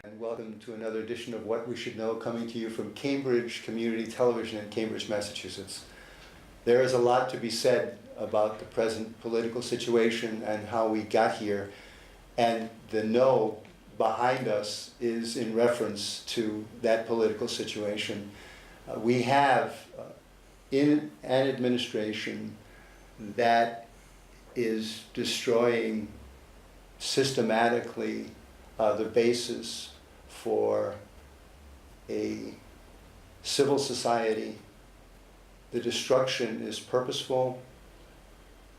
And welcome to another edition of What We Should Know, coming to you from Cambridge Community Television in Cambridge, Massachusetts. There is a lot to be said about the present political situation and how we got here, and the no behind us is in reference to that political situation. We have in an administration that is destroying systematically the basis for a civil society. The destruction is purposeful,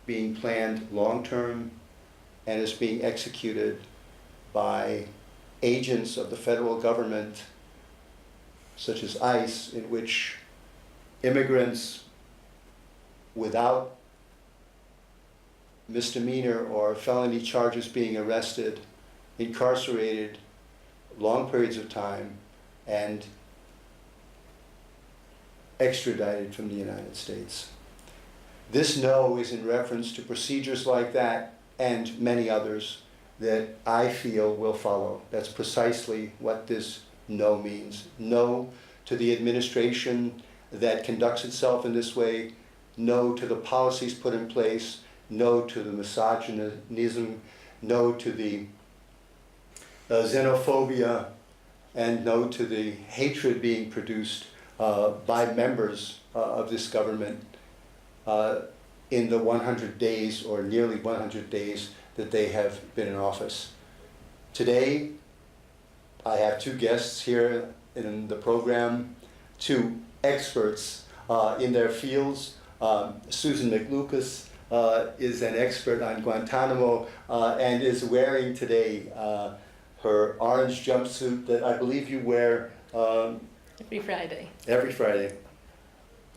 being planned long-term, and is being executed by agents of the federal government, such as ICE, in which immigrants without misdemeanor or felony charges being arrested, incarcerated long periods of time, and extradited from the United States. This no is in reference to procedures like that and many others that I feel will follow. That's precisely what this no means. No to the administration that conducts itself in this way, no to the policies put in place, no to the misogynism, no to the xenophobia, and no to the hatred being produced by members of this government in the 100 days or nearly 100 days that they have been in office. Today, I have two guests here in the program, two experts in their fields. Susan McLucas is an expert on Guantanamo and is wearing today her orange jumpsuit that I believe you wear every Friday. Every Friday.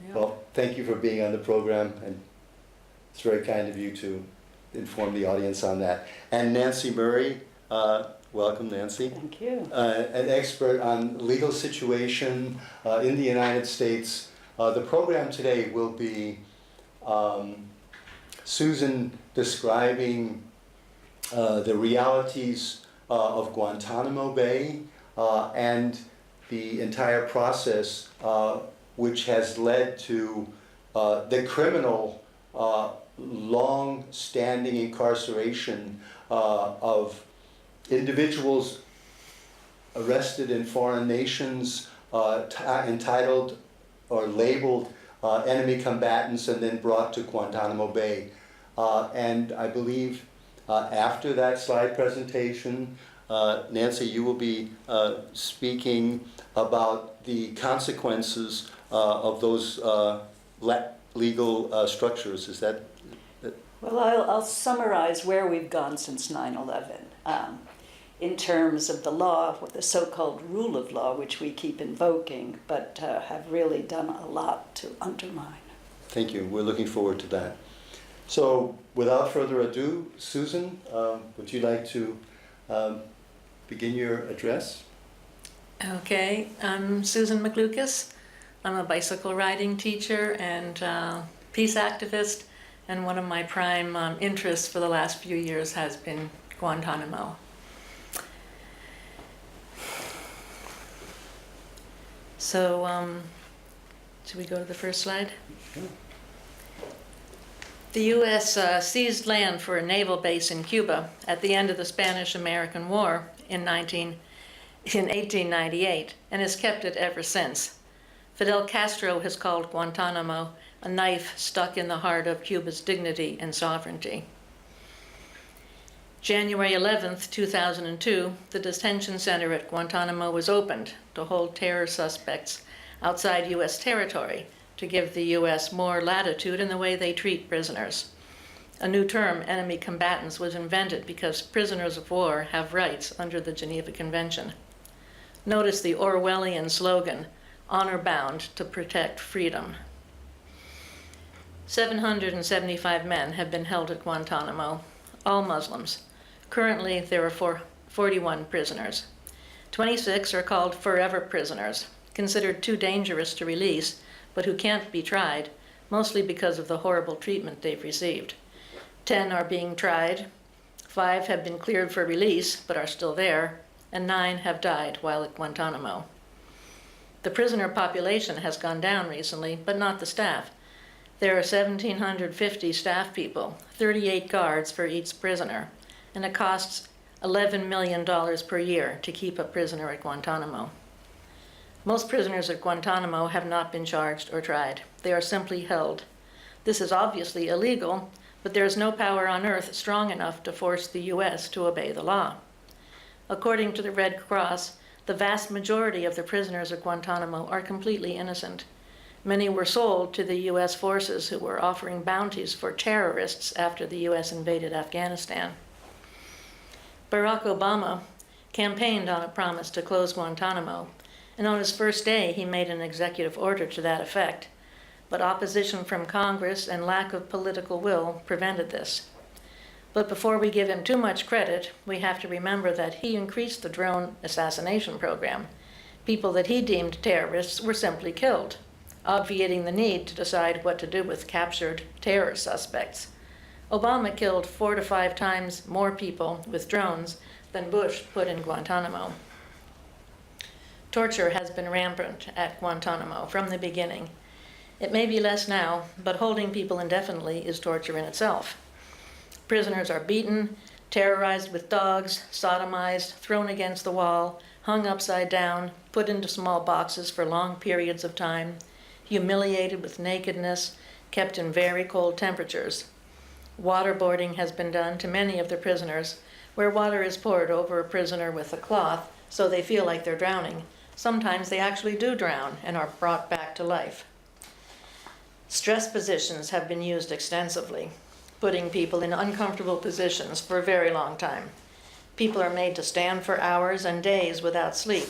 Yeah. Well, thank you for being on the program, and it's very kind of you to inform the audience on that. And Nancy Murray, welcome Nancy. Thank you. An expert on legal situation in the United States. The program today will be Susan describing the realities of Guantanamo Bay and the entire process which has led to the criminal long-standing incarceration of individuals arrested in foreign nations, entitled or labeled enemy combatants, and then brought to Guantanamo Bay. And I believe after that slide presentation, Nancy, you will be speaking about the consequences of those legal structures. Is that? Well, I'll summarize where we've gone since 9/11 in terms of the law, the so-called rule of law, which we keep invoking, but have really done a lot to undermine. Thank you. We're looking forward to that. So, without further ado, Susan, would you like to begin your address? Okay, I'm Susan McLucas. I'm a bicycle riding teacher and peace activist, and one of my prime interests for the last few years has been Guantanamo. So, should we go to the first slide? Sure. The U.S. seized land for a naval base in Cuba at the end of the Spanish-American War in 1898, and has kept it ever since. Fidel Castro has called Guantanamo a knife stuck in the heart of Cuba's dignity and sovereignty. January 11th, 2002, the detention center at Guantanamo was opened to hold terror suspects outside U.S. territory to give the U.S. more latitude in the way they treat prisoners. A new term, enemy combatants, was invented because prisoners of war have rights under the Geneva Convention. Notice the Orwellian slogan, honor bound to protect freedom. 775 men have been held at Guantanamo, all Muslims. Currently, there are 41 prisoners. 26 are called forever prisoners, considered too dangerous to release, but who can't be tried, mostly because of the horrible treatment they've received. 10 are being tried, 5 have been cleared for release, but are still there, and 9 have died while at Guantanamo. The prisoner population has gone down recently, but not the staff. There are 1,750 staff people, 38 guards for each prisoner, and it costs $11 million per year to keep a prisoner at Guantanamo. Most prisoners at Guantanamo have not been charged or tried. They are simply held. This is obviously illegal, but there is no power on earth strong enough to force the U.S. to obey the law. According to the Red Cross, the vast majority of the prisoners at Guantanamo are completely innocent. Many were sold to the U.S. forces who were offering bounties for terrorists after the U.S. invaded Afghanistan. Barack Obama campaigned on a promise to close Guantanamo, and on his first day he made an executive order to that effect. But opposition from Congress and lack of political will prevented this. But before we give him too much credit, we have to remember that he increased the drone assassination program. People that he deemed terrorists were simply killed, obviating the need to decide what to do with captured terror suspects. Obama killed 4 to 5 times more people with drones than Bush put in Guantanamo. Torture has been rampant at Guantanamo from the beginning. It may be less now, but holding people indefinitely is torture in itself. Prisoners are beaten, terrorized with dogs, sodomized, thrown against the wall, hung upside down, put into small boxes for long periods of time, humiliated with nakedness, kept in very cold temperatures. Waterboarding has been done to many of the prisoners, where water is poured over a prisoner with a cloth so they feel like they're drowning. Sometimes they actually do drown and are brought back to life. Stress positions have been used extensively, putting people in uncomfortable positions for a very long time. People are made to stand for hours and days without sleep.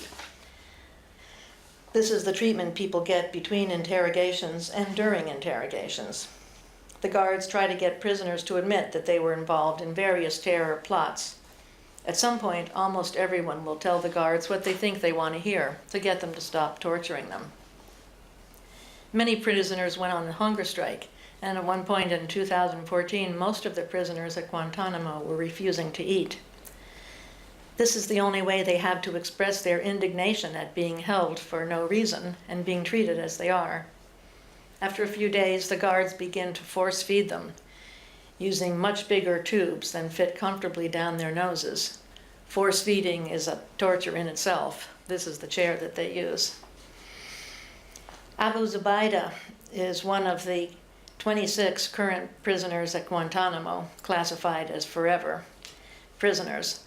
This is the treatment people get between interrogations and during interrogations. The guards try to get prisoners to admit that they were involved in various terror plots. At some point, almost everyone will tell the guards what they think they want to hear to get them to stop torturing them. Many prisoners went on a hunger strike, and at one point in 2014, most of the prisoners at Guantanamo were refusing to eat. This is the only way they have to express their indignation at being held for no reason and being treated as they are. After a few days, the guards begin to force feed them, using much bigger tubes than fit comfortably down their noses. Force feeding is a torture in itself. This is the chair that they use. Abu Zubaydah is one of the 26 current prisoners at Guantanamo, classified as forever prisoners,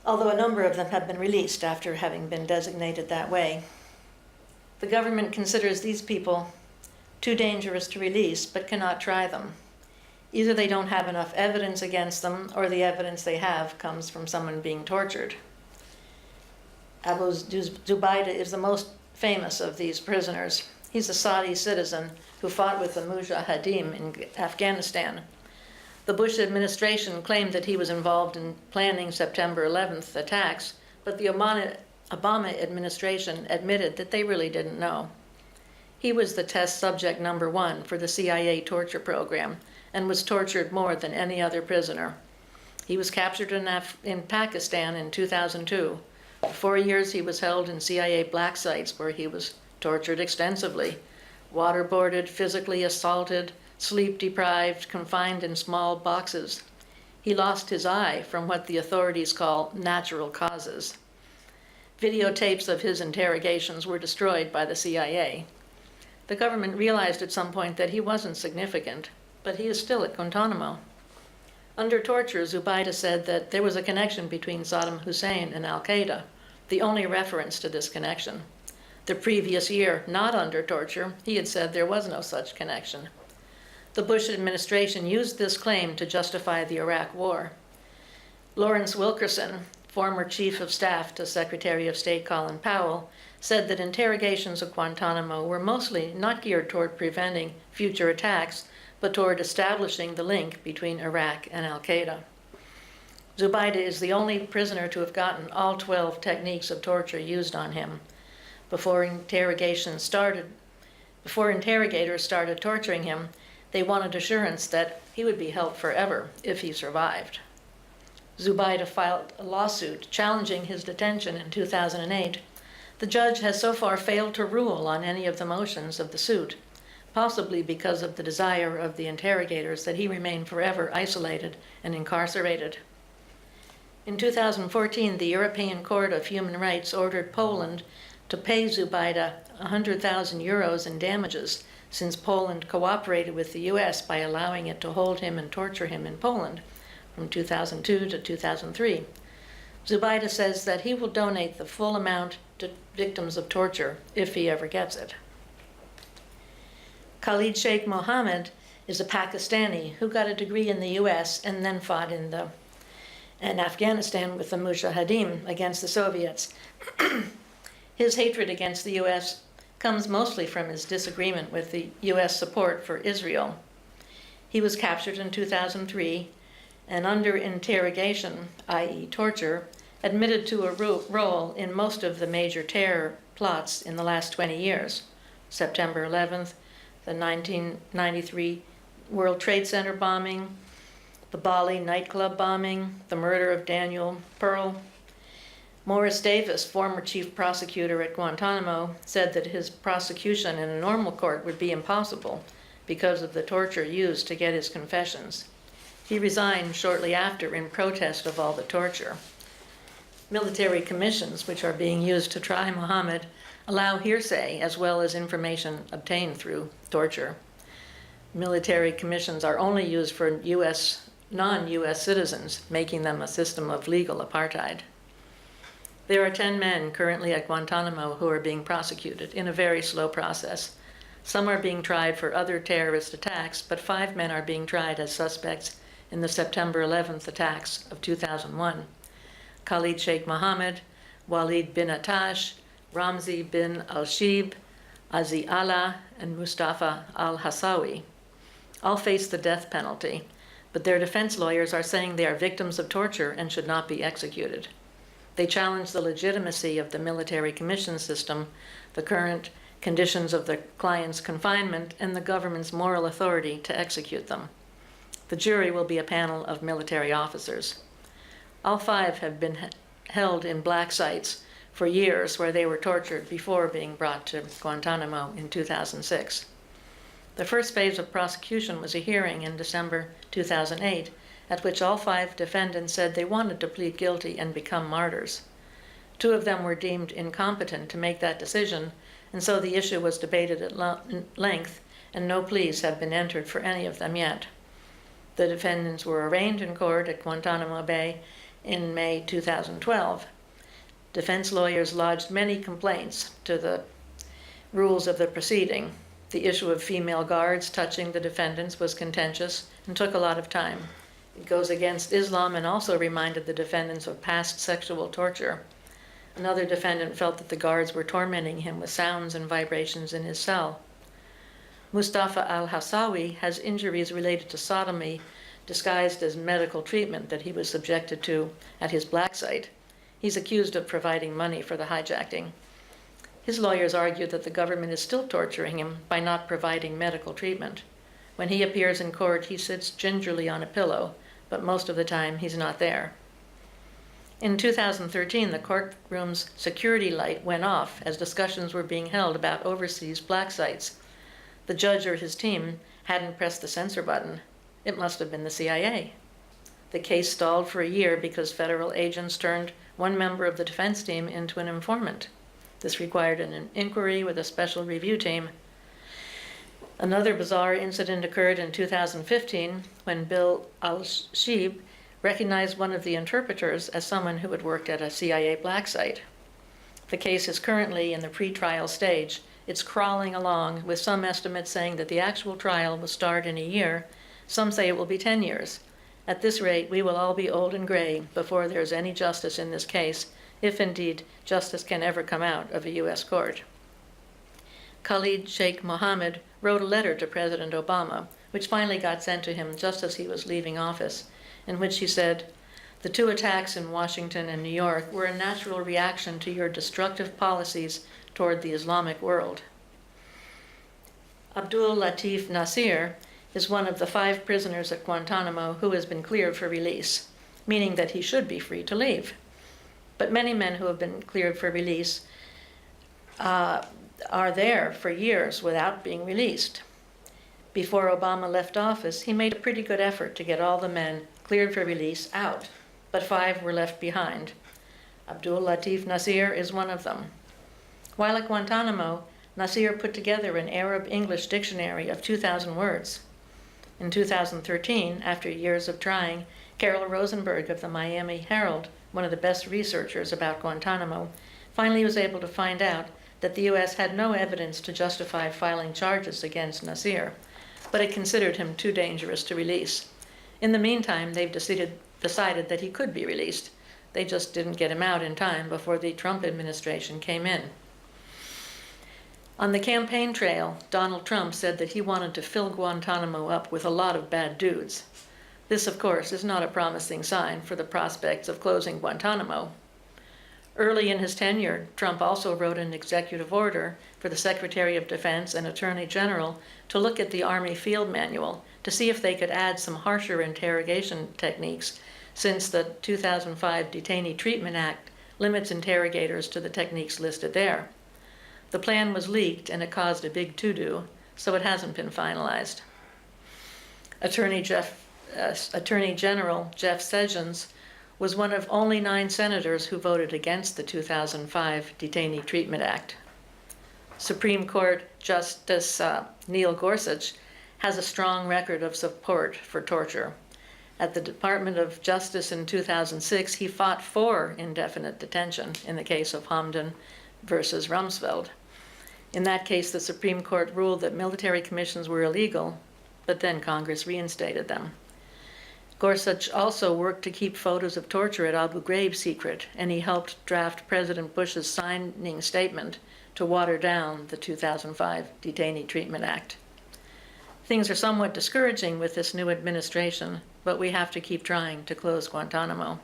although a number of them have been released after having been designated that way. The government considers these people too dangerous to release, but cannot try them. Either they don't have enough evidence against them, or the evidence they have comes from someone being tortured. Abu Zubaydah is the most famous of these prisoners. He's a Saudi citizen who fought with the Mujahideen in Afghanistan. The Bush administration claimed that he was involved in planning September 11th attacks, but the Obama administration admitted that they really didn't know. He was the test subject number 1 for the CIA torture program and was tortured more than any other prisoner. He was captured in Pakistan in 2002. For 4 years he was held in CIA black sites where he was tortured extensively, waterboarded, physically assaulted, sleep-deprived, confined in small boxes. He lost his eye from what the authorities call natural causes. Videotapes of his interrogations were destroyed by the CIA. The government realized at some point that he wasn't significant, but he is still at Guantanamo. Under torture, Zubaydah said that there was a connection between Saddam Hussein and al-Qaeda, the only reference to this connection. The previous year, not under torture, he had said there was no such connection. The Bush administration used this claim to justify the Iraq War. Lawrence Wilkerson, former chief of staff to Secretary of State Colin Powell, said that interrogations at Guantanamo were mostly not geared toward preventing future attacks, but toward establishing the link between Iraq and al-Qaeda. Zubaydah is the only prisoner to have gotten all 12 techniques of torture used on him. Before interrogators started torturing him, they wanted assurance that he would be held forever if he survived. Zubaydah filed a lawsuit challenging his detention in 2008, the judge has so far failed to rule on any of the motions of the suit, possibly because of the desire of the interrogators that he remain forever isolated and incarcerated. In 2014, the European Court of Human Rights ordered Poland to pay Zubaydah 100,000 euros in damages since Poland cooperated with the US by allowing it to hold him and torture him in Poland from 2002 to 2003. Zubaydah says that he will donate the full amount to victims of torture if he ever gets it. Khalid Sheikh Mohammed is a Pakistani who got a degree in the US and then fought in Afghanistan with the Mujahideen against the Soviets. His hatred against the US comes mostly from his disagreement with the US support for Israel. He was captured in 2003 and under interrogation, i.e. torture, admitted to a role in most of the major terror plots in the last 20 years. September 11th, the 1993 World Trade Center bombing, the Bali nightclub bombing, the murder of Daniel Pearl. Morris Davis, former chief prosecutor at Guantanamo, said that his prosecution in a normal court would be impossible because of the torture used to get his confessions. He resigned shortly after in protest of all the torture. Military commissions, which are being used to try Mohammed, allow hearsay as well as information obtained through torture. Military commissions are only used for non-US citizens, making them a system of legal apartheid. There are 10 men currently at Guantanamo who are being prosecuted in a very slow process. Some are being tried for other terrorist attacks, but 5 men are being tried as suspects in the September 11th attacks of 2001. Khalid Sheikh Mohammed, Walid bin Attash, Ramzi bin al-Shib, Azi Allah, and Mustafa al-Hassawi. All face the death penalty, but their defense lawyers are saying they are victims of torture and should not be executed. They challenge the legitimacy of the military commission system, the current conditions of the client's confinement, and the government's moral authority to execute them. The jury will be a panel of military officers. All 5 have been held in black sites for years where they were tortured before being brought to Guantanamo in 2006. The first phase of prosecution was a hearing in December 2008, at which all 5 defendants said they wanted to plead guilty and become martyrs. 2 of them were deemed incompetent to make that decision, and so the issue was debated at length, and no pleas have been entered for any of them yet. The defendants were arraigned in court at Guantanamo Bay in May 2012. Defense lawyers lodged many complaints to the rules of the proceeding. The issue of female guards touching the defendants was contentious and took a lot of time. It goes against Islam and also reminded the defendants of past sexual torture. Another defendant felt that the guards were tormenting him with sounds and vibrations in his cell. Mustafa al-Hassawi has injuries related to sodomy disguised as medical treatment that he was subjected to at his black site. He's accused of providing money for the hijacking. His lawyers argue that the government is still torturing him by not providing medical treatment. When he appears in court, he sits gingerly on a pillow, but most of the time he's not there. In 2013, the courtroom's security light went off as discussions were being held about overseas black sites. The judge or his team hadn't pressed the censor button. It must have been the CIA. The case stalled for a year because federal agents turned one member of the defense team into an informant. This required an inquiry with a special review team. Another bizarre incident occurred in 2015 when Bill al-Shib recognized one of the interpreters as someone who had worked at a CIA black site. The case is currently in the pre-trial stage. It's crawling along, with some estimates saying that the actual trial will start in a year. Some say it will be 10 years. At this rate, we will all be old and gray before there's any justice in this case, if indeed justice can ever come out of a U.S. court. Khalid Sheikh Mohammed wrote a letter to President Obama, which finally got sent to him just as he was leaving office, in which he said, "The 2 attacks in Washington and New York were a natural reaction to your destructive policies toward the Islamic world." Abdul Latif Nasir is one of the 5 prisoners at Guantanamo who has been cleared for release. meaning that he should be free to leave. But many men who have been cleared for release are there for years without being released. Before Obama left office, he made a pretty good effort to get all the men cleared for release out, but 5 were left behind. Abdul Latif Nasir is one of them. While at Guantanamo, Nasir put together an Arab-English dictionary of 2,000 words. In 2013, after years of trying, Carol Rosenberg of the Miami Herald, one of the best researchers about Guantanamo, finally was able to find out that the U.S. had no evidence to justify filing charges against Nasir, but it considered him too dangerous to release. In the meantime, they've decided that he could be released. They just didn't get him out in time before the Trump administration came in. On the campaign trail, Donald Trump said that he wanted to fill Guantanamo up with a lot of bad dudes. This, of course, is not a promising sign for the prospects of closing Guantanamo. Early in his tenure, Trump also wrote an executive order for the Secretary of Defense and Attorney General to look at the Army Field Manual to see if they could add some harsher interrogation techniques, since the 2005 Detainee Treatment Act limits interrogators to the techniques listed there. The plan was leaked and it caused a big to-do, so it hasn't been finalized. Attorney General Jeff Sessions was one of only 9 senators who voted against the 2005 Detainee Treatment Act. Supreme Court Justice Neil Gorsuch has a strong record of support for torture. At the Department of Justice in 2006, he fought for indefinite detention in the case of Hamdan versus Rumsfeld. In that case, the Supreme Court ruled that military commissions were illegal, but then Congress reinstated them. Gorsuch also worked to keep photos of torture at Abu Ghraib secret, and he helped draft President Bush's signing statement to water down the 2005 Detainee Treatment Act. Things are somewhat discouraging with this new administration, but we have to keep trying to close Guantanamo.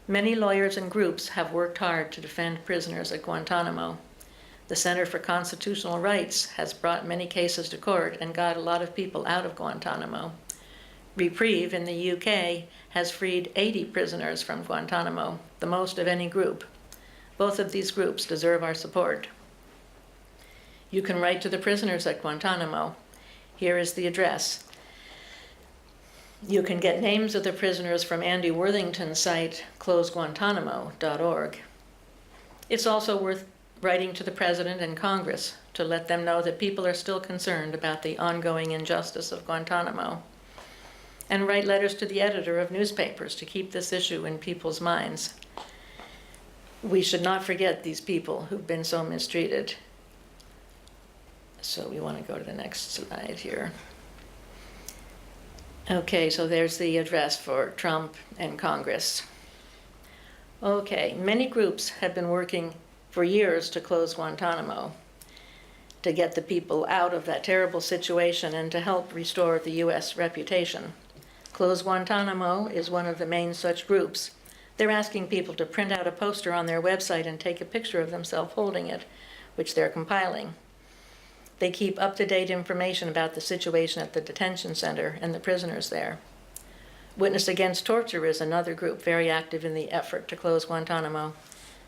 Many lawyers and groups have worked hard to defend prisoners at Guantanamo. The Center for Constitutional Rights has brought many cases to court and got a lot of people out of Guantanamo. Reprieve in the UK has freed 80 prisoners from Guantanamo, the most of any group. Both of these groups deserve our support. You can write to the prisoners at Guantanamo. Here is the address. You can get names of the prisoners from Andy Worthington's site, closeguantanamo.org. It's also worth writing to the President and Congress to let them know that people are still concerned about the ongoing injustice of Guantanamo. And write letters to the editor of newspapers to keep this issue in people's minds. We should not forget these people who've been so mistreated. So we want to go to the next slide here. Okay, so there's the address for Trump and Congress. Okay, many groups have been working for years to close Guantanamo, to get the people out of that terrible situation and to help restore the U.S. reputation. Close Guantanamo is one of the main such groups. They're asking people to print out a poster on their website and take a picture of themselves holding it, which they're compiling. They keep up-to-date information about the situation at the detention center and the prisoners there. Witness Against Torture is another group very active in the effort to close Guantanamo.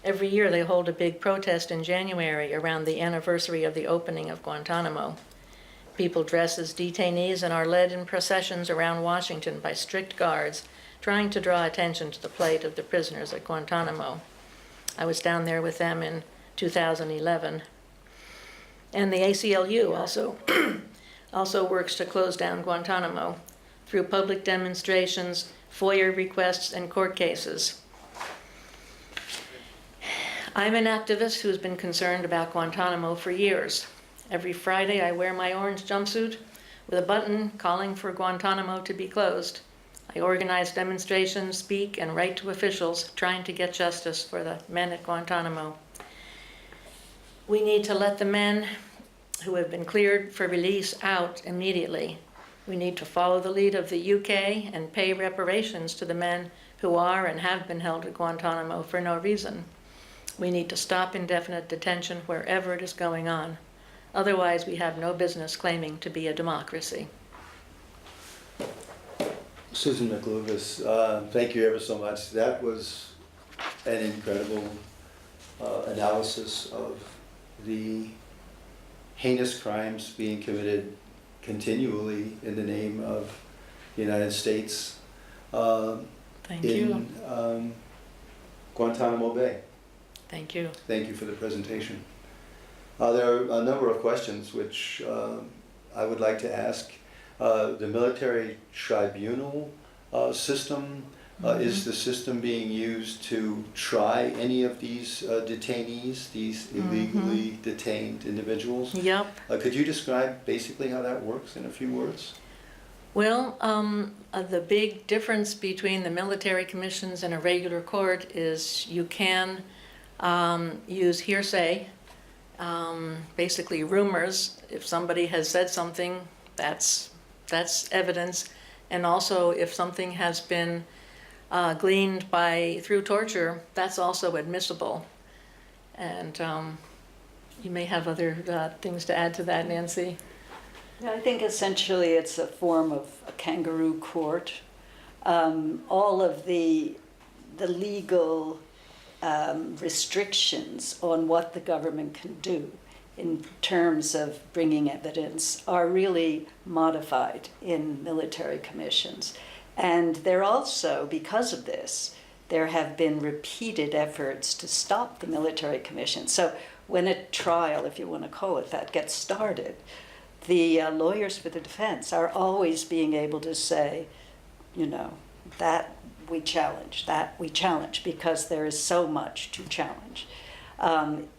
Every year they hold a big protest in January around the anniversary of the opening of Guantanamo. People dress as detainees and are led in processions around Washington by strict guards, trying to draw attention to the plight of the prisoners at Guantanamo. I was down there with them in 2011. And the ACLU also works to close down Guantanamo through public demonstrations, FOIA requests, and court cases. I'm an activist who's been concerned about Guantanamo for years. Every Friday I wear my orange jumpsuit with a button calling for Guantanamo to be closed. I organize demonstrations, speak, and write to officials trying to get justice for the men at Guantanamo. We need to let the men who have been cleared for release out immediately. We need to follow the lead of the UK and pay reparations to the men who are and have been held at Guantanamo for no reason. We need to stop indefinite detention wherever it is going on. Otherwise, we have no business claiming to be a democracy. Susan McLucas, thank you ever so much. That was an incredible analysis of the heinous crimes being committed continually in the name of the United States Thank you. in Guantanamo Bay. Thank you. Thank you for the presentation. There are a number of questions which I would like to ask. The military tribunal system, is the system being used to try any of these detainees, these illegally detained individuals? Yep. Could you describe basically how that works in a few words? Well, the big difference between the military commissions and a regular court is you can use hearsay, basically rumors. If somebody has said something, that's evidence. And also if something has been gleaned through torture, that's also admissible. And you may have other things to add to that, Nancy. Yeah, I think essentially it's a form of a kangaroo court. All of the legal restrictions on what the government can do in terms of bringing evidence are really modified in military commissions. And there also, because of this, there have been repeated efforts to stop the military commission. So when a trial, if you want to call it that, gets started, the lawyers for the defense are always being able to say, you know, that we challenge, because there is so much to challenge.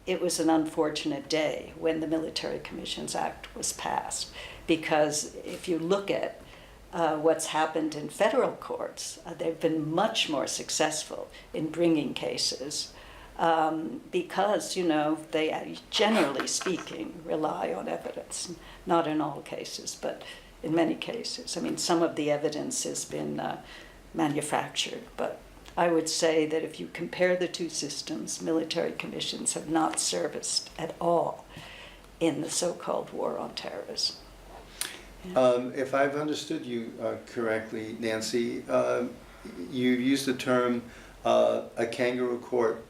It was an unfortunate day when the Military Commissions Act was passed, because if you look at what's happened in federal courts, they've been much more successful in bringing cases because, you know, they, generally speaking, rely on evidence. Not in all cases, but in many cases. I mean, some of the evidence has been manufactured, but I would say that if you compare the two systems, military commissions have not serviced at all in the so-called war on terrorism. Yeah. If I've understood you correctly, Nancy, you used the term a kangaroo court.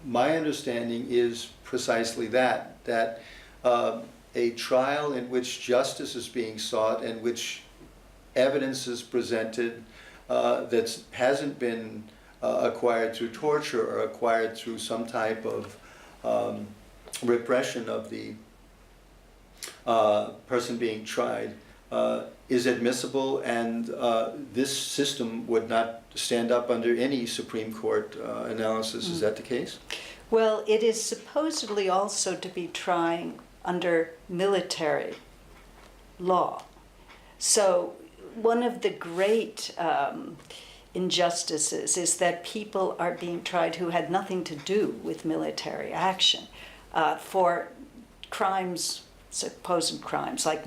My understanding is precisely that a trial in which justice is being sought and which evidence is presented that hasn't been acquired through torture or acquired through some type of repression of the person being tried is admissible, and this system would not stand up under any Supreme Court analysis. Is that the case? Well, it is supposedly also to be trying under military law. So one of the great injustices is that people are being tried who had nothing to do with military action for crimes, supposed crimes, like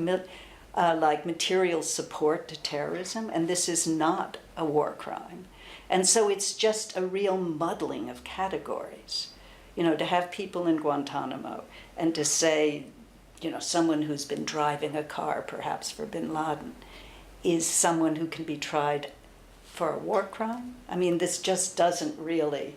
material support to terrorism, and this is not a war crime. And so it's just a real muddling of categories. You know, to have people in Guantanamo and to say, you know, someone who's been driving a car, perhaps for bin Laden, is someone who can be tried for a war crime? I mean, this just doesn't really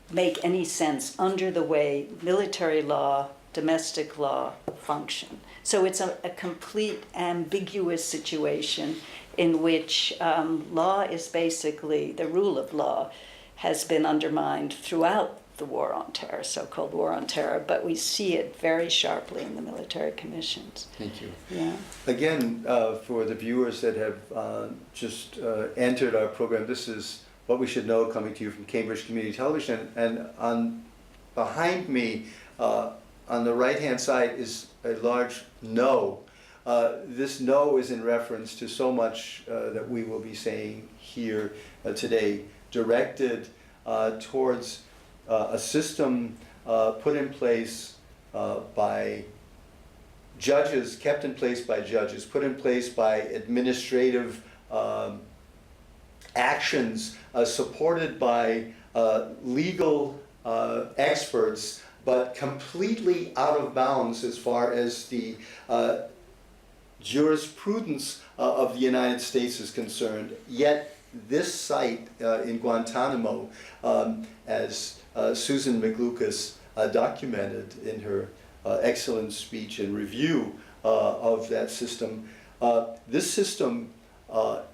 make any sense under the way military law, domestic law function. So it's a complete ambiguous situation in which law is basically, the rule of law has been undermined throughout the war on terror, so-called war on terror, but we see it very sharply in the military commissions. Thank you. Yeah. Again, for the viewers that have just entered our program, this is What We Should Know, coming to you from Cambridge Community Television, and behind me, on the right-hand side, is a large no. This no is in reference to so much that we will be saying here today, directed towards a system put in place by judges, kept in place by judges, put in place by administrative actions, supported by legal experts, but completely out of bounds as far as the jurisprudence of the United States is concerned. Yet this site in Guantanamo, as Susan McLucas documented in her excellent speech and review of that system, this system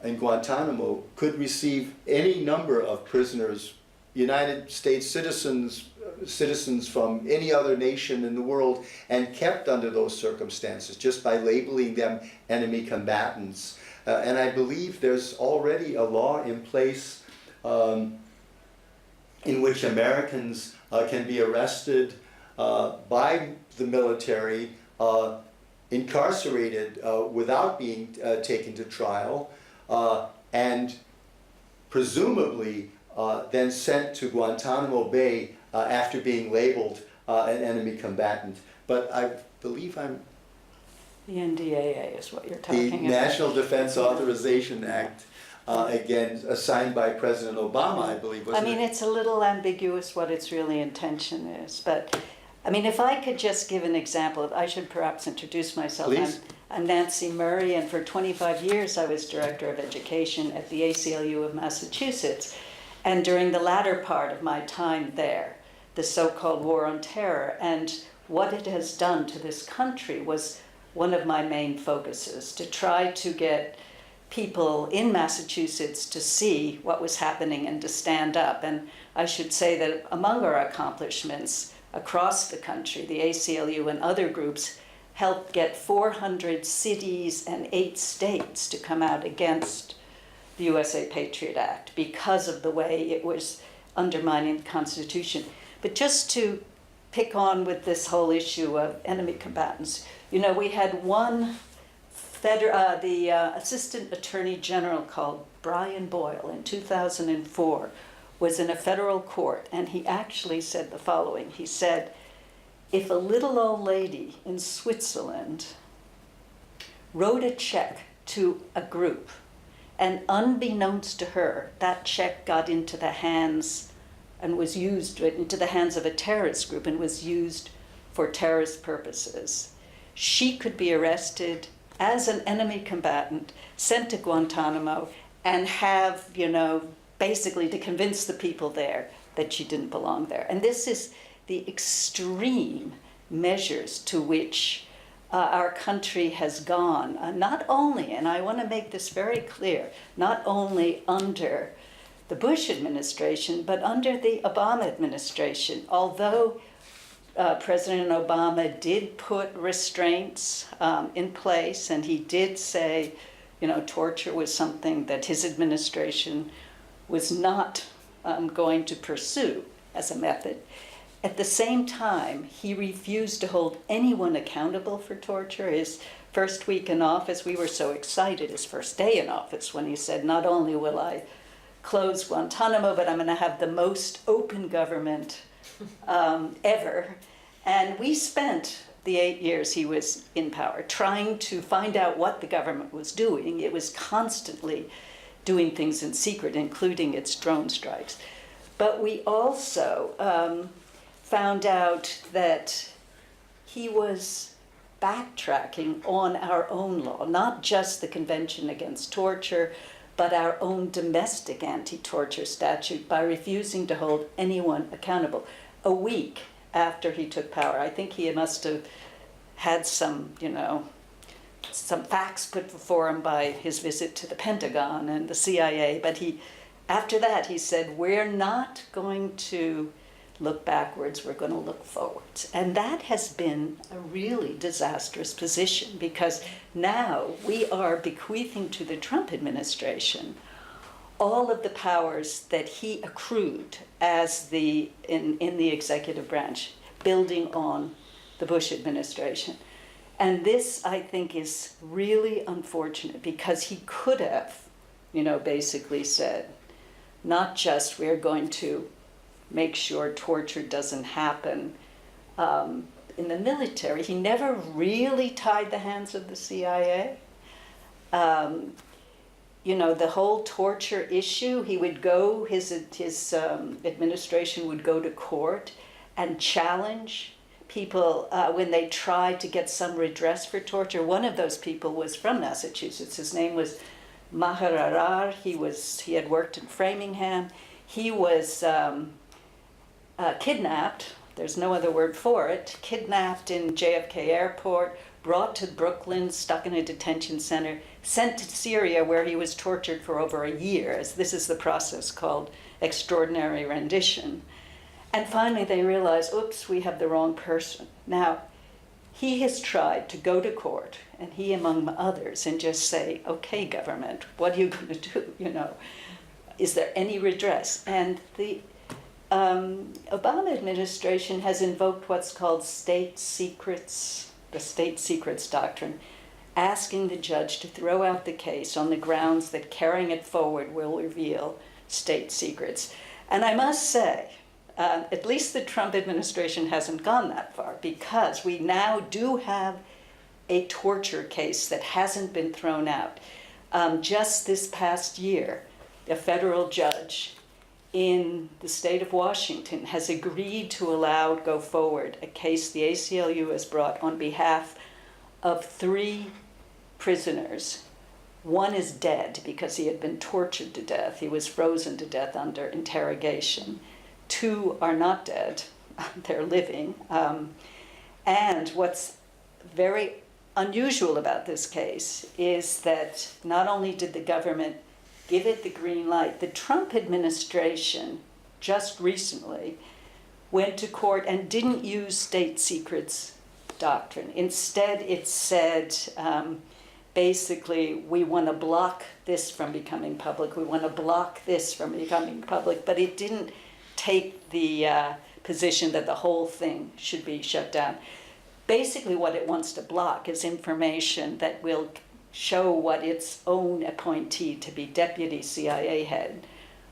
in Guantanamo could receive any number of prisoners, United States citizens from any other nation in the world, and kept under those circumstances just by labeling them enemy combatants. And I believe there's already a law in place in which Americans can be arrested by the military, incarcerated without being taken to trial, and presumably then sent to Guantanamo Bay after being labeled an enemy combatant. But I believe I'm... The NDAA is what you're The talking about. National Defense Authorization Act, again, signed by President Obama, I believe, wasn't I mean, it? it's a little ambiguous what its really intention is, but I mean, if I could just give an example, I should perhaps introduce myself. Please. I'm Nancy Murray, and for 25 years I was Director of Education at the ACLU of Massachusetts. And during the latter part of my time there, the so-called War on Terror and what it has done to this country was one of my main focuses, to try to get people in Massachusetts to see what was happening and to stand up. And I should say that among our accomplishments across the country, the ACLU and other groups helped get 400 cities and 8 states to come out against the USA Patriot Act because of the way it was undermining the Constitution. But just to pick on with this whole issue of enemy combatants, you know, we had one the Assistant Attorney General called Brian Boyle in 2004 was in a federal court, and he actually said the following. He said, if a little old lady in Switzerland wrote a check to a group, and unbeknownst to her, that check got into the hands and was used into the hands of a terrorist group and was used for terrorist purposes, she could be arrested as an enemy combatant, sent to Guantanamo, and have, you know, basically to convince the people there that she didn't belong there. And this is the extreme measures to which our country has gone, not only, and I want to make this very clear, not only under the Bush administration, but under the Obama administration. Although President Obama did put restraints in place, and he did say, you know, torture was something that his administration was not going to pursue as a method. At the same time, he refused to hold anyone accountable for torture. His first week in office, we were so excited, his first day in office, when he said, not only will I close Guantanamo, but I'm going to have the most open government ever. And we spent the 8 years he was in power trying to find out what the government was doing. It was constantly doing things in secret, including its drone strikes. But we also found out that he was backtracking on our own law, not just the Convention Against Torture, but our own domestic anti-torture statute, by refusing to hold anyone accountable. A week after he took power, I think he must have had some, you know, some facts put before him by his visit to the Pentagon and the CIA, but after that he said, we're not going to look backwards, we're going to look forwards. And that has been a really disastrous position, because now we are bequeathing to the Trump administration all of the powers that he accrued as in the executive branch, building on the Bush administration. And this, I think, is really unfortunate, because he could have, you know, basically said, not just we're going to make sure torture doesn't happen in the military. He never really tied the hands of the CIA. You know, the whole torture issue, he would go, his administration would go to court and challenge people, when they tried to get some redress for torture, one of those people was from Massachusetts. His name was Mahararar. He had worked in Framingham. He was kidnapped, there's no other word for it, kidnapped in JFK Airport, brought to Brooklyn, stuck in a detention center, sent to Syria where he was tortured for over a year, as this is the process called extraordinary rendition. And finally they realized, oops, we have the wrong person. Now, he has tried to go to court, and he among others, and just say, okay, government, what are you going to do? You know, is there any redress? And the Obama administration has invoked what's called state secrets, the state secrets doctrine, asking the judge to throw out the case on the grounds that carrying it forward will reveal state secrets. And I must say, at least the Trump administration hasn't gone that far, because we now do have a torture case that hasn't been thrown out. Just this past year, a federal judge in the state of Washington has agreed to go forward a case the ACLU has brought on behalf of 3 prisoners. One is dead because he had been tortured to death. He was frozen to death under interrogation. 2 are not dead, they're living. And what's very unusual about this case is that not only did the government give it the green light, the Trump administration just recently went to court and didn't use state secrets doctrine. Instead, it said, basically, we want to block this from becoming public, we want to block this from becoming public, but it didn't take the position that the whole thing should be shut down. Basically, what it wants to block is information that will show what its own appointee to be deputy CIA head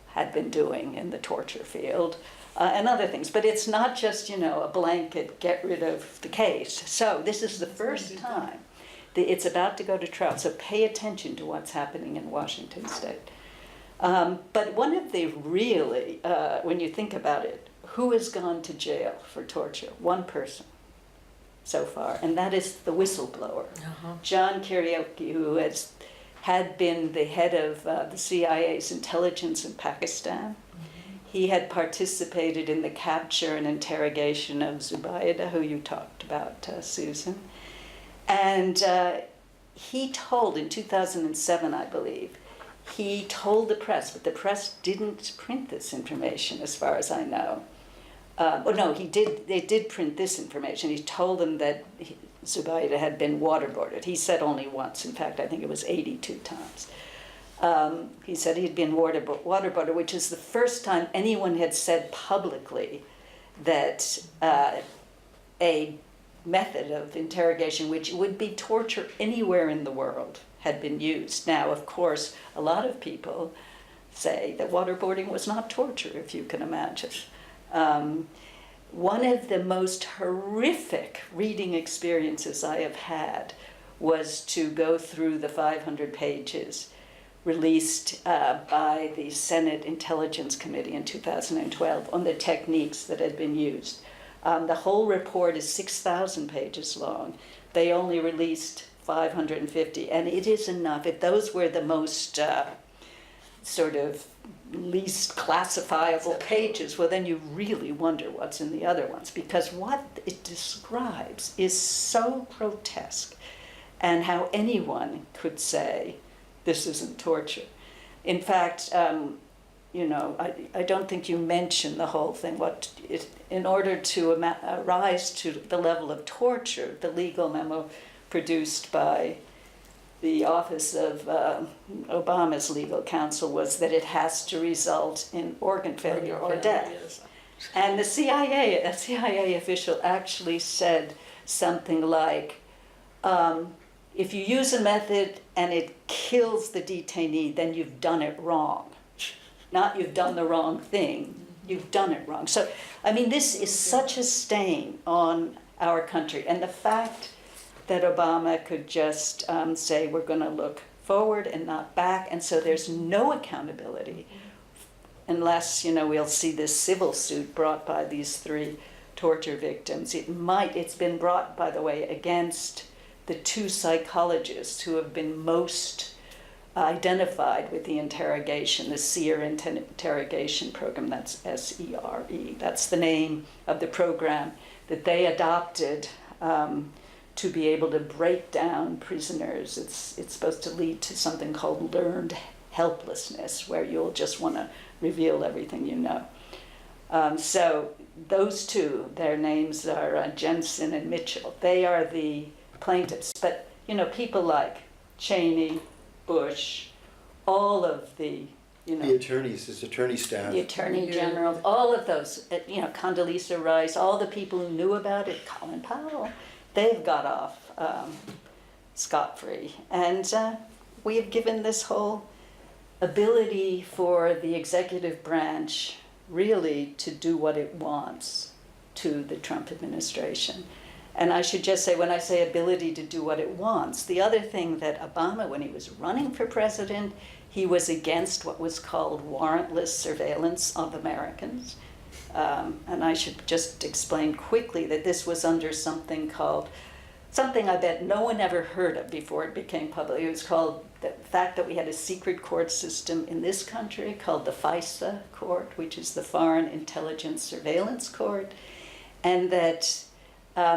had been doing in the torture field, and other things. But it's not just, you know, a blanket, get rid of the case. So this is the first time that it's about to go to trial. So pay attention to what's happening in Washington state. But one of the really, when you think about it, who has gone to jail for torture? One person so far, and that is the whistleblower, John Kiriakou, who had been the head of the CIA's intelligence in Pakistan. He had participated in the capture and interrogation of Zubaydah, who you talked about, Susan. And he told, in 2007, I believe, he told the press, but the press didn't print this information, as far as I know. They did print this information. He told them that Zubaydah had been waterboarded. He said only once. In fact, I think it was 82 times. He said he'd been waterboarded, which is the first time anyone had said publicly that a method of interrogation, which would be torture anywhere in the world, had been used. Now, of course, a lot of people say that waterboarding was not torture, if you can imagine. One of the most horrific reading experiences I have had was to go through the 500 pages released by the Senate Intelligence Committee in 2012 on the techniques that had been used. The whole report is 6,000 pages long. They only released 550, and it is enough. If those were the most sort of least classifiable pages, well, then you really wonder what's in the other ones, because what it describes is so grotesque, and how anyone could say this isn't torture. In fact, I don't think you mentioned the whole thing. In order to rise to the level of torture, the legal memo produced by the office of Obama's legal counsel was that it has to result in organ failure or death. Yes. And a CIA official actually said something like, if you use a method and it kills the detainee, then you've done it wrong. Not you've done the wrong thing, you've done it wrong. So, I mean, this is such a stain on our country. And the fact that Obama could just say, we're going to look forward and not back, and so there's no accountability unless, we'll see this civil suit brought by these 3 torture victims. It's been brought, by the way, against the two psychologists who have been most identified with the interrogation, the SERE interrogation program, that's SERE. That's the name of the program that they adopted to be able to break down prisoners. It's supposed to lead to something called learned helplessness, where you'll just want to reveal everything you know. So those two, their names are Jensen and Mitchell. They are the plaintiffs. But, people like Cheney, Bush, all of the, The attorneys, his attorney staff. the Attorney General, all of those, Condoleezza Rice, all the people who knew about it, Colin Powell, they've got off scot-free. And we have given this whole ability for the executive branch really to do what it wants to the Trump administration. And I should just say, when I say ability to do what it wants, the other thing that Obama, when he was running for president, he was against what was called warrantless surveillance of Americans. And I should just explain quickly that this was under something I bet no one ever heard of before it became public. It was called the fact that we had a secret court system in this country called the FISA court, which is the Foreign Intelligence Surveillance Court, and that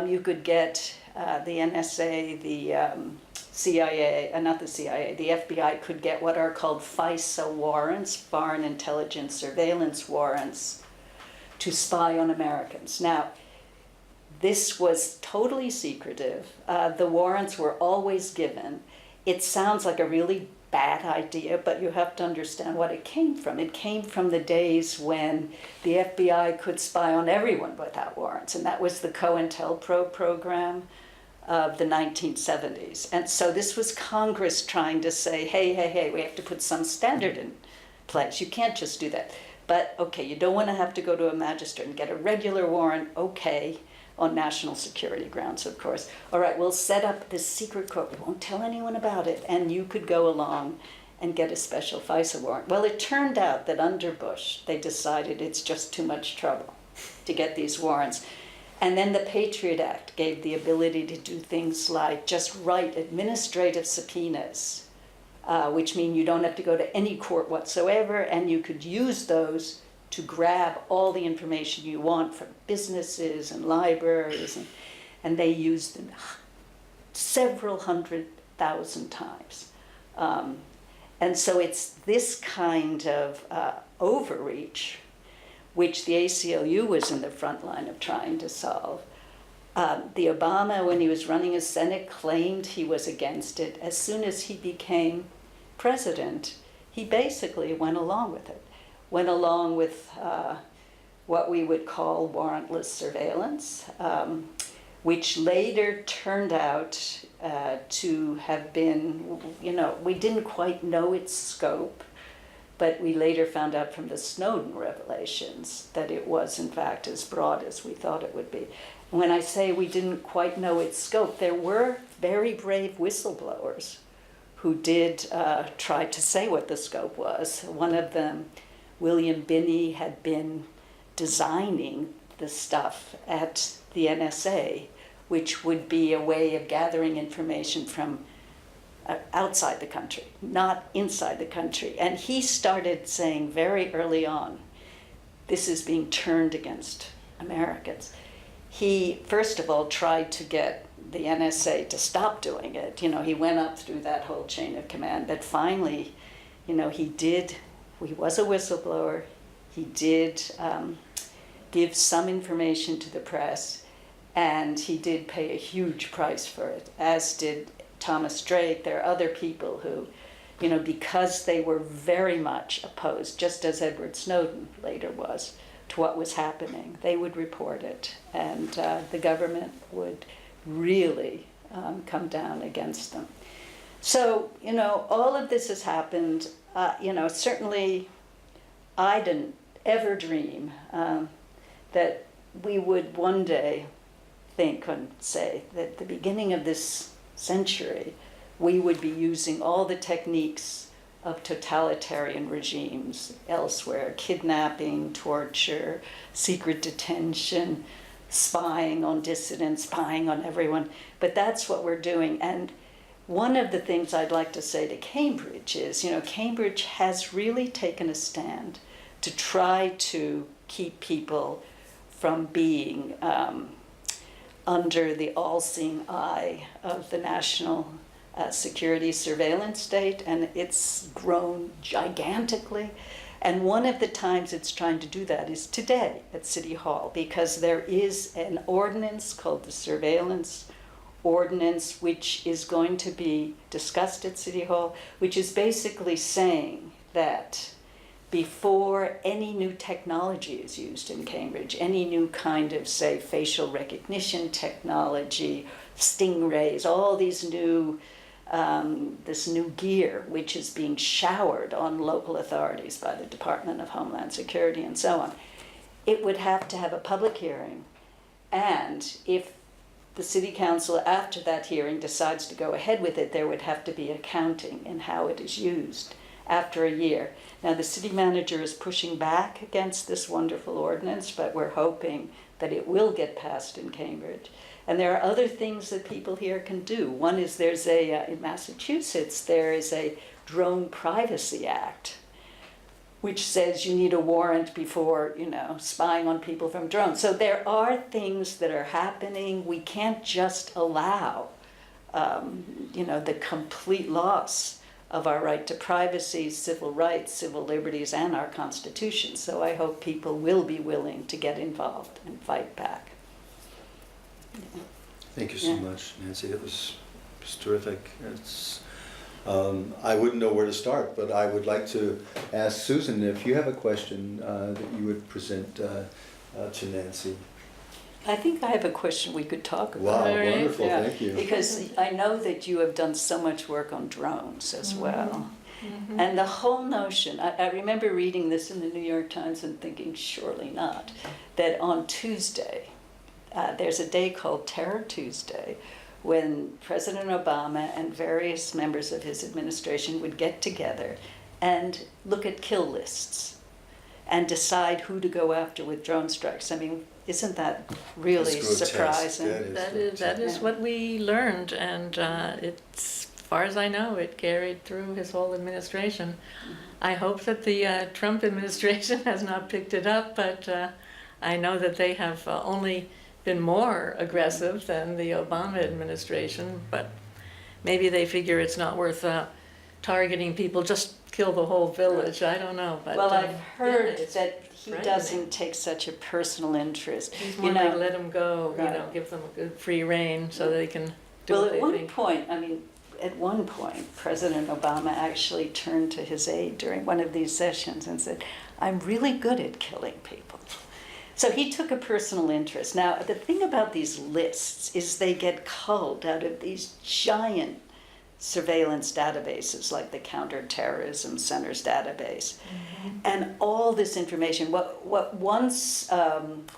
you could get the NSA, the CIA, not the CIA, the FBI could get what are called FISA warrants, Foreign Intelligence Surveillance warrants, to spy on Americans. Now, this was totally secretive. The warrants were always given. It sounds like a really bad idea, but you have to understand what it came from. It came from the days when the FBI could spy on everyone without warrants, and that was the COINTELPRO program of the 1970s. And so this was Congress trying to say, hey, we have to put some standard in place. You can't just do that. But, okay, you don't want to have to go to a magistrate and get a regular warrant, okay, on national security grounds, of course. All right, we'll set up this secret court. We won't tell anyone about it. And you could go along and get a special FISA warrant. Well, it turned out that under Bush, they decided it's just too much trouble to get these warrants. And then the Patriot Act gave the ability to do things like just write administrative subpoenas, which mean you don't have to go to any court whatsoever, and you could use those to grab all the information you want from businesses and libraries, and they used them several 100,000 times. And so it's this kind of overreach which the ACLU was in the front line of trying to solve. The Obama, when he was running as Senate, claimed he was against it. As soon as he became president, he basically went along with it. Went along with what we would call warrantless surveillance, which later turned out to have been, we didn't quite know its scope, but we later found out from the Snowden revelations that it was, in fact, as broad as we thought it would be. When I say we didn't quite know its scope, there were very brave whistleblowers who did try to say what the scope was. One of them, William Binney, had been designing the stuff at the NSA, which would be a way of gathering information from outside the country, not inside the country. And he started saying very early on, this is being turned against Americans. He, first of all, tried to get the NSA to stop doing it. He went up through that whole chain of command, but finally, he was a whistleblower. He did give some information to the press, and he did pay a huge price for it, as did Thomas Drake. There are other people who, because they were very much opposed, just as Edward Snowden later was, to what was happening, they would report it, and the government would really come down against them. So, all of this has happened. Certainly I didn't ever dream that we would one day think and say that at the beginning of this century, we would be using all the techniques of totalitarian regimes elsewhere, kidnapping, torture, secret detention, spying on dissidents, spying on everyone, but that's what we're doing. And one of the things I'd like to say to Cambridge is, Cambridge has really taken a stand to try to keep people from being under the all-seeing eye of the national security surveillance state, and it's grown gigantically. And one of the times it's trying to do that is today at City Hall, because there is an ordinance called the Surveillance Ordinance, which is going to be discussed at City Hall, which is basically saying that before any new technology is used in Cambridge, any new kind of, say, facial recognition technology, stingrays, all these new this new gear which is being showered on local authorities by the Department of Homeland Security and so on, it would have to have a public hearing, and if the City Council after that hearing decides to go ahead with it, there would have to be accounting in how it is used after a year. Now the city manager is pushing back against this wonderful ordinance, but we're hoping that it will get passed in Cambridge. And there are other things that people here can do. One is in Massachusetts, there is a Drone Privacy Act, which says you need a warrant before, spying on people from drones. So there are things that are happening. We can't just allow, the complete loss of our right to privacy, civil rights, civil liberties, and our Constitution. So I hope people will be willing to get involved and fight back. Thank you so much, Nancy. It was terrific. I wouldn't know where to start, but I would like to ask Susan if you have a question that you would present to Nancy. I think I have a question we could talk about. Wow, All right. wonderful, Yeah, thank you. because I know that you have done so much work on drones as well. Mm-hmm. And the whole notion, I remember reading this in the New York Times and thinking, surely not, that on Tuesday, there's a day called Terror Tuesday, when President Obama and various members of his administration would get together and look at kill lists and decide who to go after with drone strikes. I mean, isn't that really surprising? That is what we learned, and it's, as far as I know, it carried through his whole administration. Mm-hmm. I hope that the Trump administration has not picked it up, but I know that they have only been more aggressive than the Obama administration, but maybe they figure it's not worth targeting people, just kill the whole village. I don't know. But, well, I've heard that he frightening. Doesn't take such a personal interest. He's more like let them go, right. Give them a good free rein so they can do what they think. At one point, President Obama actually turned to his aide during one of these sessions and said, "I'm really good at killing people." So he took a personal interest. Now, the thing about these lists is they get culled out of these giant surveillance databases like the Counterterrorism Center's database. Mm-hmm. And all this information, what once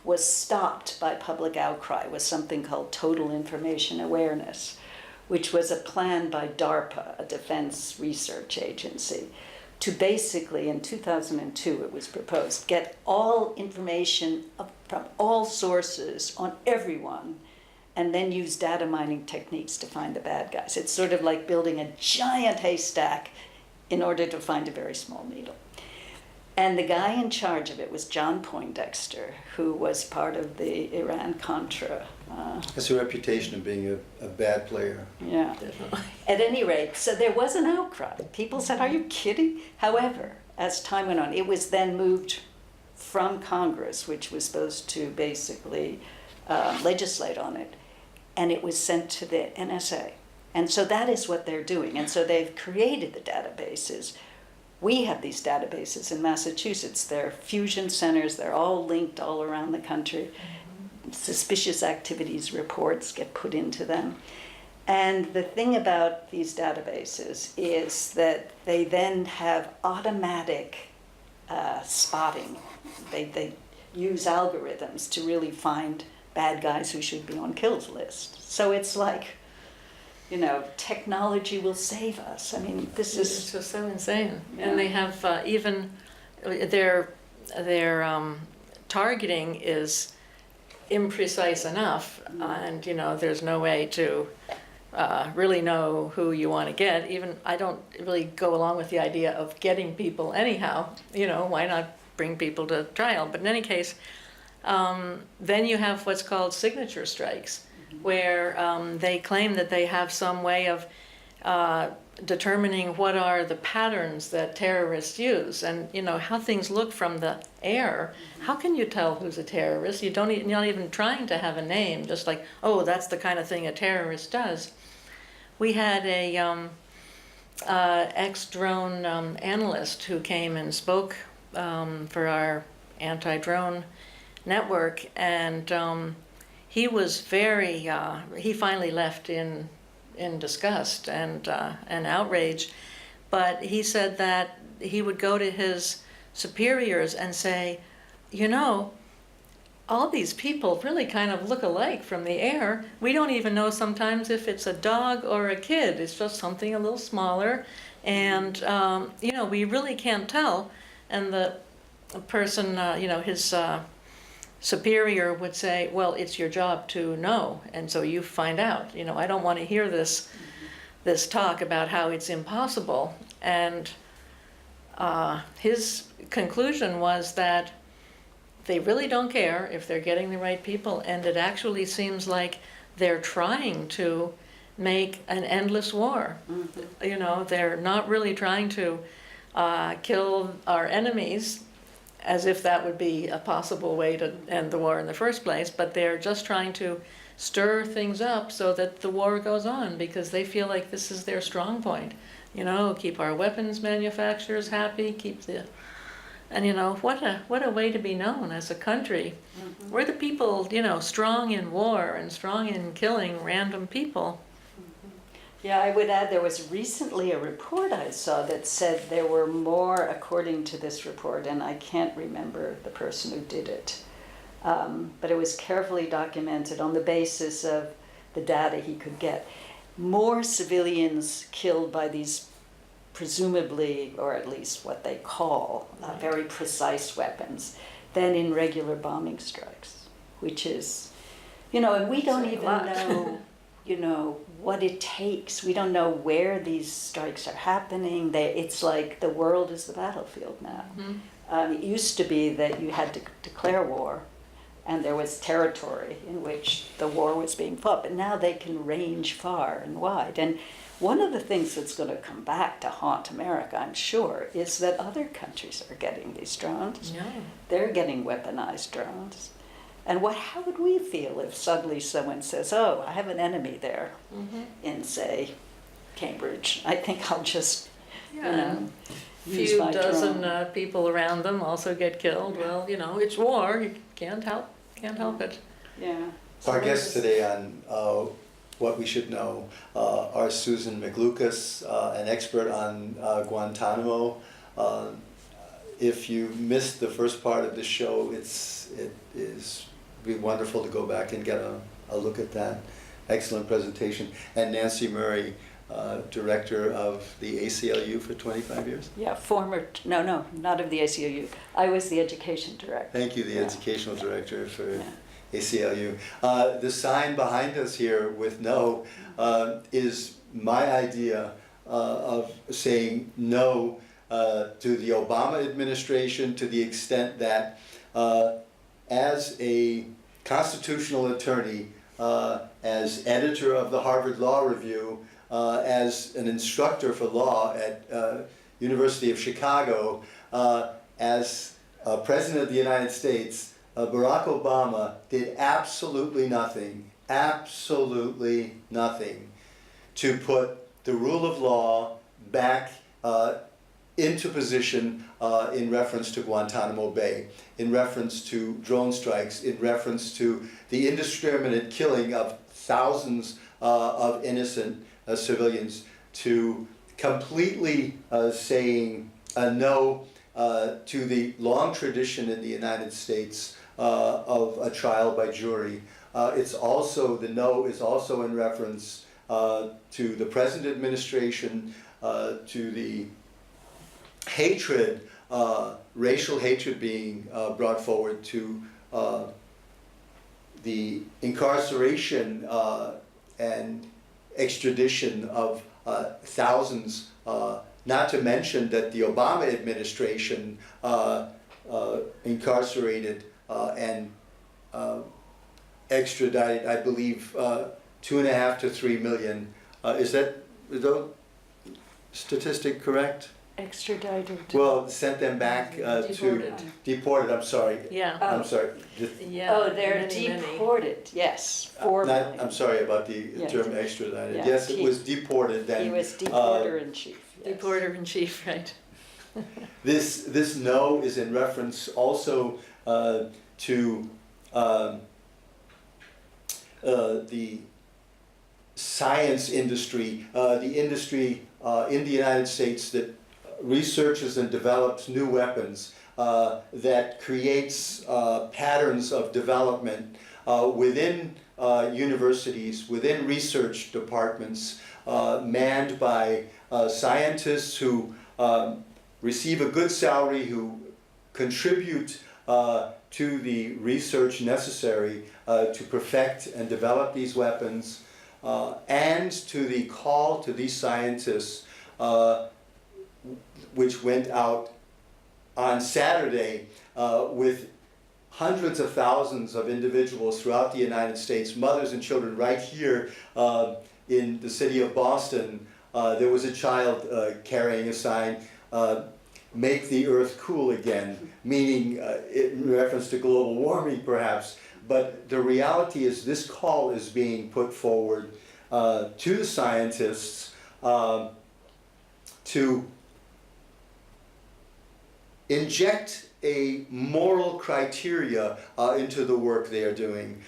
was stopped by public outcry was something called Total Information Awareness, which was a plan by DARPA, a defense research agency, to basically, in 2002 it was proposed, get all information from all sources on everyone and then use data mining techniques to find the bad guys. It's sort of like building a giant haystack in order to find a very small needle. And the guy in charge of it was John Poindexter, who was part of the Iran-Contra. Has a reputation of being a bad player. Yeah, definitely. At any rate, so there was an outcry. People said, "Are you kidding?" However, as time went on, it was then moved from Congress, which was supposed to basically legislate on it, and it was sent to the NSA. And so that is what they're doing. And so they've created the databases. We have these databases in Massachusetts. They're fusion centers. They're all linked all around the country. Mm-hmm. Suspicious activities reports get put into them. And the thing about these databases is that they then have automatic spotting. They use algorithms to really find bad guys who should be on kills list. So it's like, technology will save us. I mean, this is it's just so insane. Yeah. And they have even their targeting is imprecise enough, and there's no way to really know who you want to get. Even I don't really go along with the idea of getting people anyhow. Why not bring people to trial? But in any case, then you have what's called signature strikes, where they claim that they have some way of determining what are the patterns that terrorists use, and how things look from the air. How can you tell who's a terrorist? You're not even trying to have a name, just like, oh, that's the kind of thing a terrorist does. We had a ex-drone analyst who came and spoke for our anti-drone network, and he was he finally left in disgust and outrage, but he said that he would go to his superiors and say, all these people really kind of look alike from the air. We don't even know sometimes if it's a dog or a kid. It's just something a little smaller, and we really can't tell. And the person, his superior would say, well, it's your job to know, and so you find out. I don't want to hear this talk about how it's impossible. And his conclusion was that they really don't care if they're getting the right people, and it actually seems like they're trying to make an endless war. They're not really trying to kill our enemies, as if that would be a possible way to end the war in the first place, but they're just trying to stir things up so that the war goes on, because they feel like this is their strong point. Keep our weapons manufacturers happy, and what a way to be known as a country. We're the people, strong in war and strong in killing random people. Yeah, I would add there was recently a report I saw that said there were more, according to this report, and I can't remember the person who did it, but it was carefully documented on the basis of the data he could get. More civilians killed by these presumably, or at least what they call, very precise weapons than in regular bombing strikes, which is, and we don't even know, what it takes. We don't know where these strikes are happening. It's like the world is the battlefield now. It used to be that you had to declare war, and there was territory in which the war was being fought, but now they can range far and wide. And one of the things that's going to come back to haunt America, I'm sure, is that other countries are getting these drones. Yeah. They're getting weaponized drones. And how would we feel if suddenly someone says, oh, I have an enemy there in, say, Cambridge. I think I'll just, use my dozen drone. people around them also get killed. Well, it's war. You can't help it. Yeah. So our guests today on what we should know are Susan McLucas, an expert on Guantanamo. If you missed the first part of the show, it is be wonderful to go back and get a look at that. Excellent presentation. And Nancy Murray, director of the ACLU for 25 years? Yeah, no, not of the ACLU. I was the education director. Thank you, the educational director for ACLU. The sign behind us here with no is my idea of saying no to the Obama administration, to the extent that as a constitutional attorney, as editor of the Harvard Law Review, as an instructor for law at University of Chicago, as President of the United States, Barack Obama did absolutely nothing to put the rule of law back into position in reference to Guantanamo Bay, in reference to drone strikes, in reference to the indiscriminate killing of thousands of innocent civilians, to completely saying no to the long tradition in the United States of a trial by jury. The no is also in reference to the present administration, to the hatred, racial hatred being brought forward to the incarceration and extradition of thousands, not to mention that the Obama administration incarcerated and extradited, I believe, 2.5 to 3 million. Is that statistic correct? Extradited. Well, sent them back Deported. to deported. I'm sorry. Yeah. I'm sorry. Yeah. Oh, they're many, many. deported, yes, 4 million. I'm sorry about the Yes. term extradited. Yeah. Yes, it was deported then. He was deporter-in-chief. Yes. Deporter-in-chief, right. This no is in reference also to the science industry, the industry in the United States that researches and develops new weapons, that creates patterns of development within universities, within research departments, manned by scientists who receive a good salary, who contribute to the research necessary to perfect and develop these weapons, and to the call to these scientists, which went out on Saturday with hundreds of thousands of individuals throughout the United States, mothers and children. Right here in the city of Boston, there was a child carrying a sign, "Make the earth cool again," meaning in reference to global warming perhaps. But the reality is this call is being put forward to the scientists to inject a moral criteria into the work they are doing.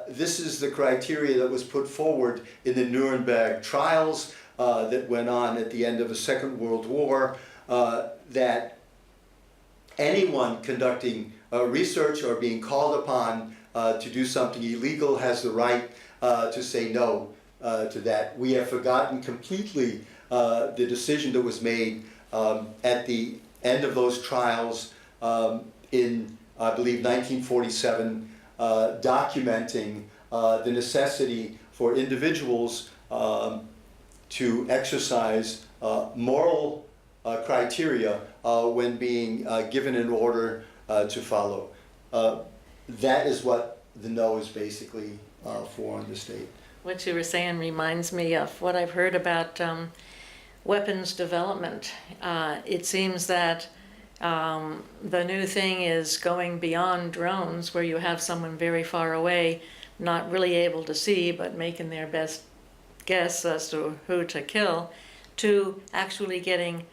This is the criteria that was put forward in the Nuremberg trials that went on at the end of the Second World War, that anyone conducting research or being called upon to do something illegal has the right to say no to that. We have forgotten completely the decision that was made at the end of those trials in, I believe, 1947, documenting the necessity for individuals to exercise moral criteria when being given an order to follow. That is what the no is basically for in the state. What you were saying reminds me of what I've heard about weapons development. It seems that the new thing is going beyond drones, where you have someone very far away, not really able to see, but making their best guess as to who to kill, to actually getting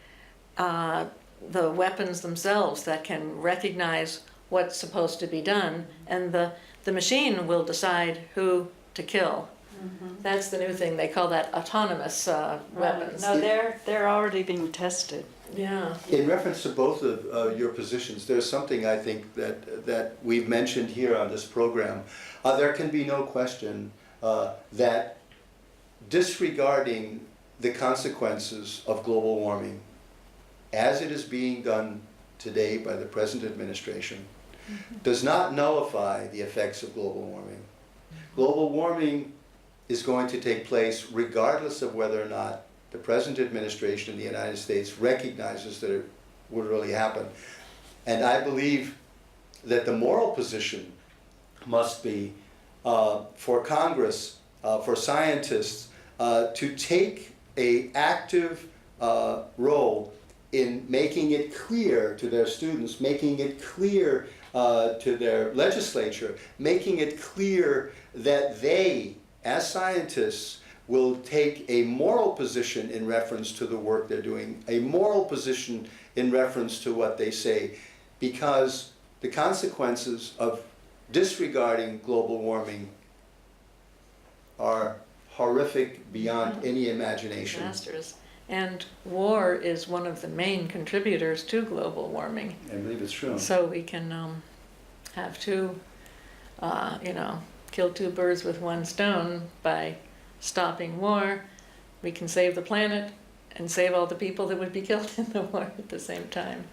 the weapons themselves that can recognize what's supposed to be done, and the machine will decide who to kill. Mm-hmm. That's the new thing. They call that autonomous weapons. No, they're already being tested. Yeah. In reference to both of your positions, there's something I think that we've mentioned here on this program. There can be no question that disregarding the consequences of global warming, as it is being done today by the present administration, does not nullify the effects of global warming. Global warming is going to take place regardless of whether or not the present administration in the United States recognizes that it would really happen. And I believe that the moral position must be for Congress, for scientists, to take an active role in making it clear to their students, making it clear to their legislature, making it clear that they, as scientists, will take a moral position in reference to the work they're doing, a moral position in reference to what they say, because the consequences of disregarding global warming are horrific beyond any imagination. Disasters. And war is one of the main contributors to global warming. I believe it's true. So we can have kill two birds with one stone by stopping war. We can save the planet and save all the people that would be killed in the war at the same time.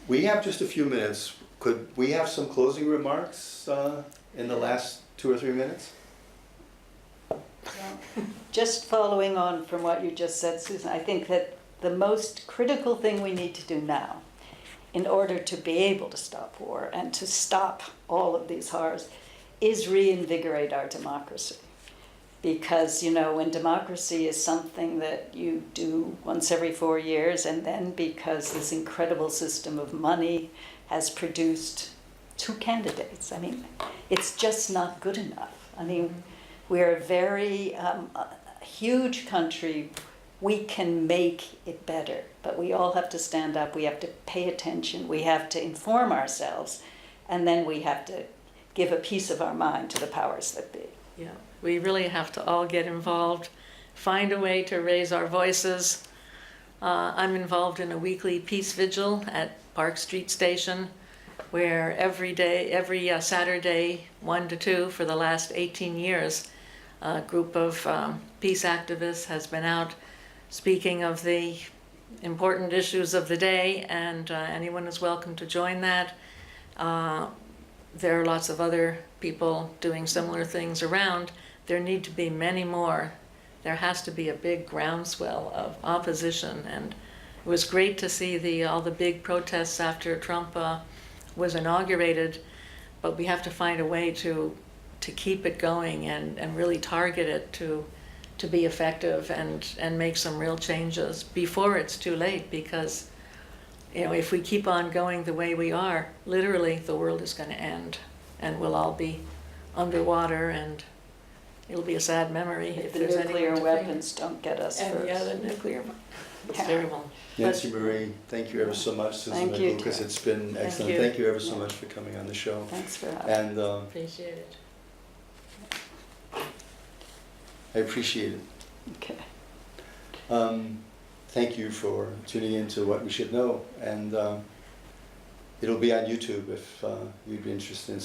We have just a few minutes. Could we have some closing remarks in the last 2 or 3 minutes? Just following on from what you just said, Susan, I think that the most critical thing we need to do now, in order to be able to stop war and to stop all of these horrors, is reinvigorate our democracy. Because, you know, when democracy is something that you do once every 4 years, and then because this incredible system of money has produced 2 candidates, I mean, it's just not good enough. I mean, we're a very huge country. We can make it better, but we all have to stand up. We have to pay attention. We have to inform ourselves, and then we have to give a piece of our mind to the powers that be. Yeah, we really have to all get involved, find a way to raise our voices. I'm involved in a weekly peace vigil at Park Street Station, where every Saturday, 1 to 2, for the last 18 years, a group of peace activists has been out speaking of the important issues of the day, and anyone is welcome to join that. There are lots of other people doing similar things around. There need to be many more. There has to be a big groundswell of opposition, and it was great to see all the big protests after Trump was inaugurated, but we have to find a way to keep it going and really target it to be effective and make some real changes before it's too late, because you know, if we keep on going the way we are, literally the world is going to end and we'll all be underwater, and it'll be a sad memory if The there's nuclear anyone to weapons don't get us blame. And first. yeah, the nuclear, it's Yeah. terrible. Nancy Marie, thank you ever so much. Susan Thank you, McLucas, Tim. it's been excellent. you. Thank you ever so Yeah. much for coming on the show. Thanks for having me. And Appreciate it. I appreciate it. Okay. Thank you for tuning in to What We Should Know. And it'll be on YouTube if you'd be interested in